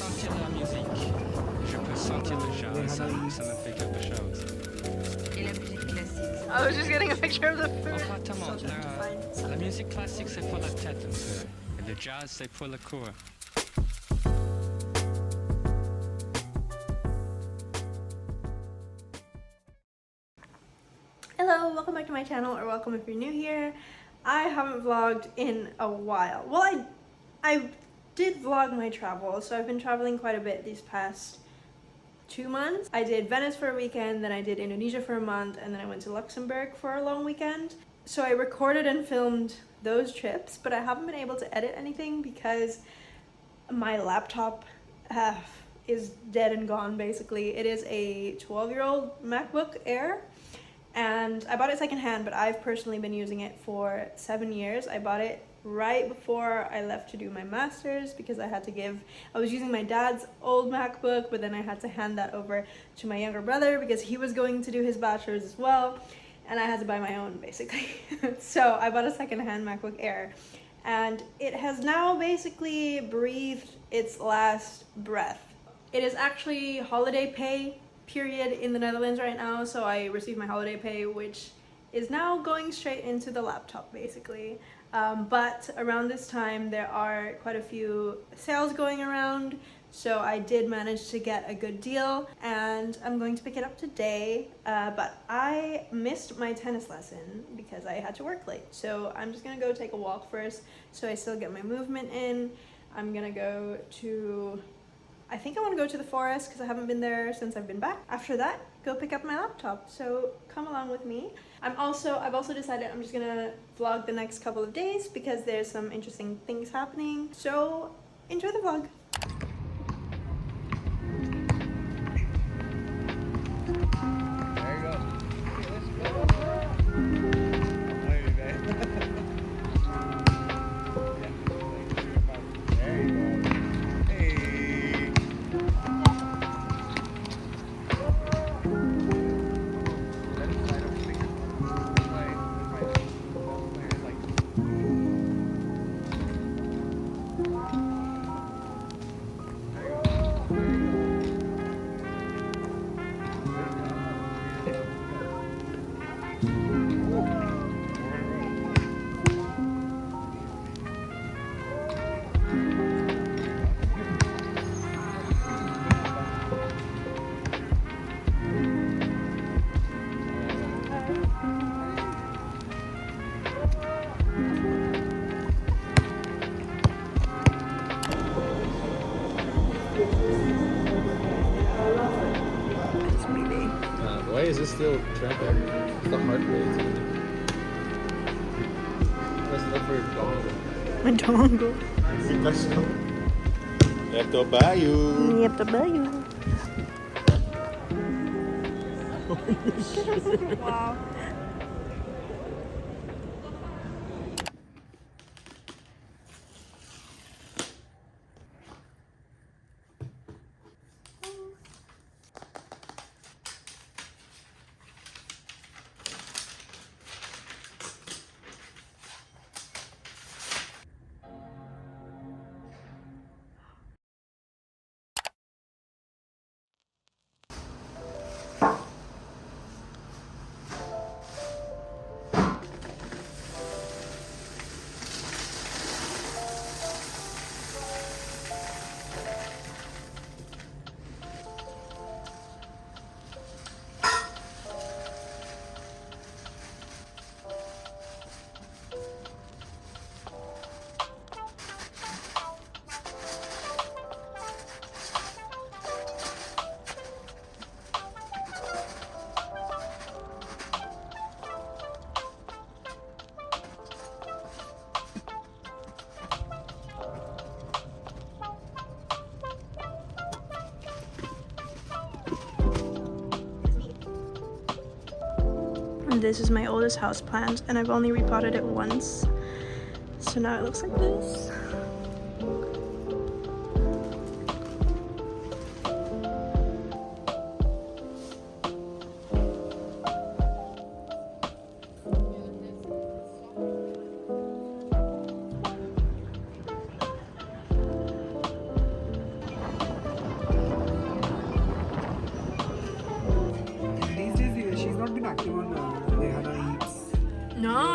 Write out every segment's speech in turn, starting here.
sentir la musique. Je peux sentir le jazz, ça me fait quelque chose. Et la musique classique. I was just getting a picture of the food. Exactement. La musique classique, c'est pour la tête un peu. Et le jazz, c'est pour le corps. Hello, welcome back to my channel, or welcome if you're new here. I haven't vlogged in a while. Well, I did vlog my travels, so I've been traveling quite a bit these past 2 months. I did Venice for a weekend, then I did Indonesia for a month, and then I went to Luxembourg for a long weekend. So I recorded and filmed those trips, but I haven't been able to edit anything because my laptop is dead and gone basically. It is a 12-year-old MacBook Air, and I bought it secondhand, but I've personally been using it for 7 years. I bought it right before I left to do my master's because I was using my dad's old MacBook, but then I had to hand that over to my younger brother because he was going to do his bachelor's as well, and I had to buy my own basically. So I bought a secondhand MacBook Air, and it has now basically breathed its last breath. It is actually holiday pay period in the Netherlands right now, so I received my holiday pay, which is now going straight into the laptop basically. But around this time there are quite a few sales going around, so I did manage to get a good deal and I'm going to pick it up today. But I missed my tennis lesson because I had to work late, so I'm just gonna go take a walk first so I still get my movement in. I'm gonna go to, I think I want to go to the forest because I haven't been there since I've been back. After that, go pick up my laptop, so come along with me. I've also decided I'm just gonna vlog the next couple of days because there's some interesting things happening, so enjoy the vlog. There you go. Okay, let's go. There you go. There you go. Hey. Why is this still tracking? It's the heart rate. Let's look for dongle. My dongle. You have to buy you. You have to buy you. Wow. And this is my oldest house plant, and I've only repotted it once, so now it looks like this.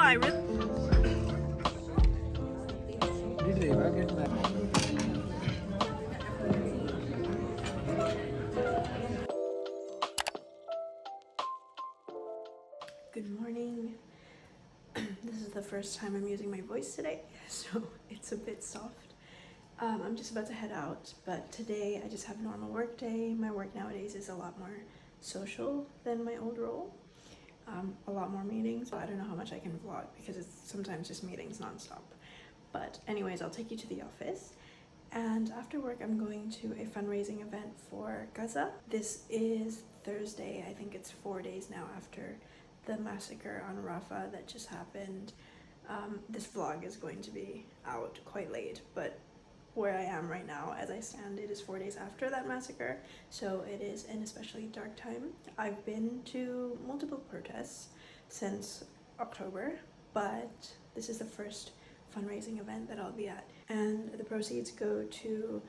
I really. Good morning. This is the first time I'm using my voice today, so it's a bit soft. I'm just about to head out, but today I just have a normal work day. My work nowadays is a lot more social than my old role. A lot more meetings, but I don't know how much I can vlog because it's sometimes just meetings nonstop. But anyways, I'll take you to the office. And after work, I'm going to a fundraising event for Gaza. This is Thursday. I think it's 4 days now after the massacre on Rafah that just happened. This vlog is going to be out quite late, but where I am right now, as I stand, it is 4 days after that massacre, so it is an especially dark time. I've been to multiple protests since October, but this is the first fundraising event that I'll be at, and the proceeds go to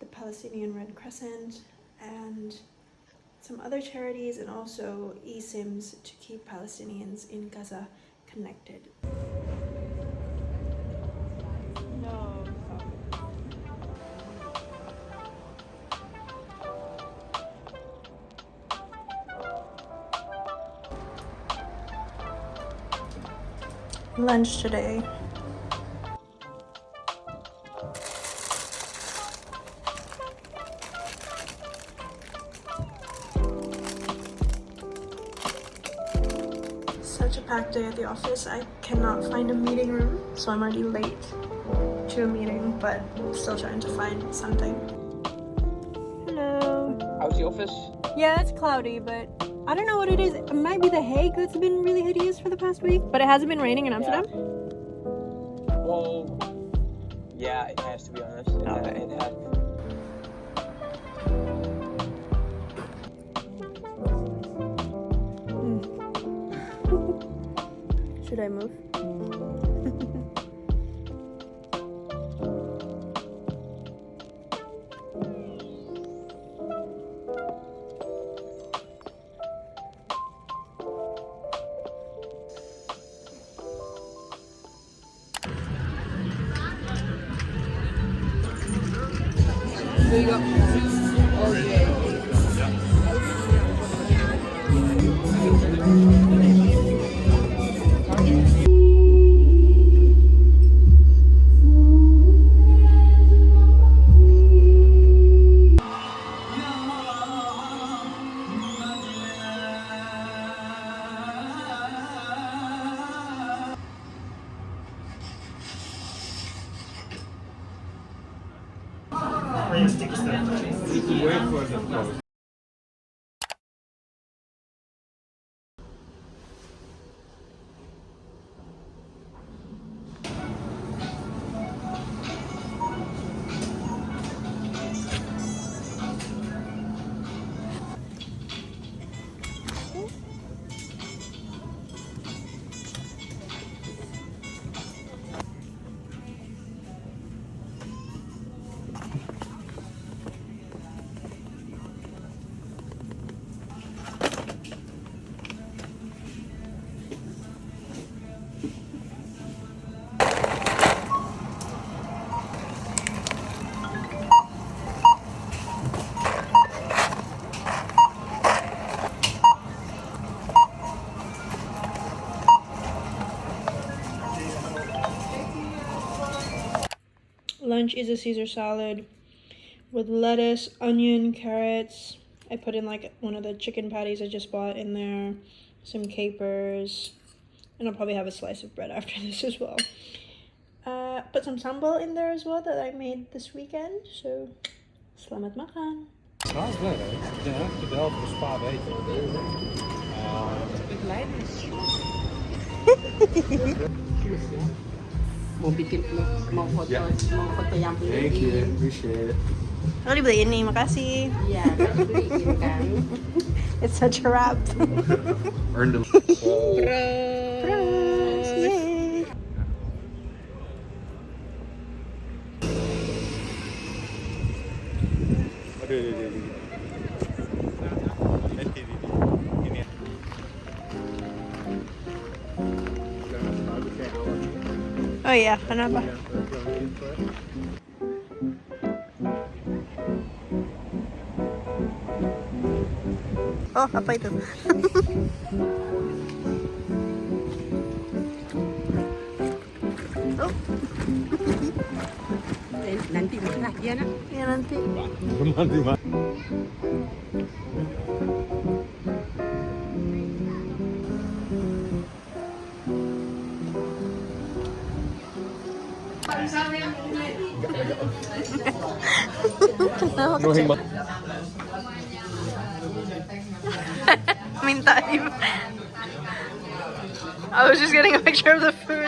the Palestinian Red Crescent and some other charities, and also eSIMs to keep Palestinians in Gaza connected. Lunch today. Such a packed day at the office. I cannot find a meeting room, so I'm already late to a meeting, but still trying to find something. Hello. How's the office? Yeah, it's cloudy, but I don't know what it is. It might be the Hague that's been really hideous for the past week, but it hasn't been raining in Amsterdam. Yeah. Well, yeah, it has, to be honest. It has. Should I move? There you go. Oh, yeah. Wait for the close. Lunch is a Caesar salad with lettuce, onion, carrots. I put in like one of the chicken patties I just bought in there, some capers, and I'll probably have a slice of bread after this as well. Put some sambal in there as well that I made this weekend, so selamat makan. Dat is leuk, hè? Ja, de helft van spa weten. Mau bikin mau foto yang Thank you, appreciate it. Oh, dibeliin nih, makasih. Iya, beliin kan. It's such a wrap. Earned the Pros, yay. Ini. Oh iya, kenapa? Oh, apa itu? Oh. Nanti marah dia nak. Ya nanti. Minta. I was just getting a picture of the food.